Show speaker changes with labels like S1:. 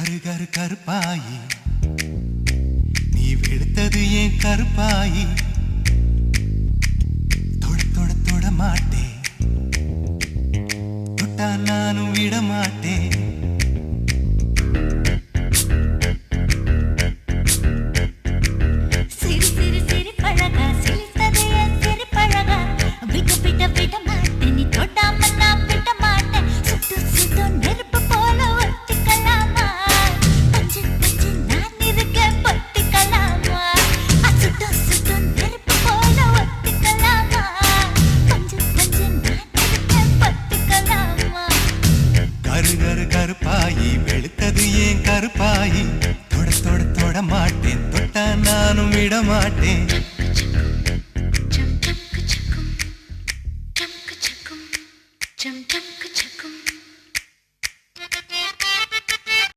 S1: கரு கருப்பாயி நீ வெளுத்தது ஏன் கருப்பாயி தொட தொட தொட மாட்டேன் தொட்டா நானும் விட மாட்டேன் கருப்பாயி வெளுத்தது ஏன் கருப்பாயி தொட தொட தொட மாட்டேன் தொட்டா நானும் விட மாட்டேன்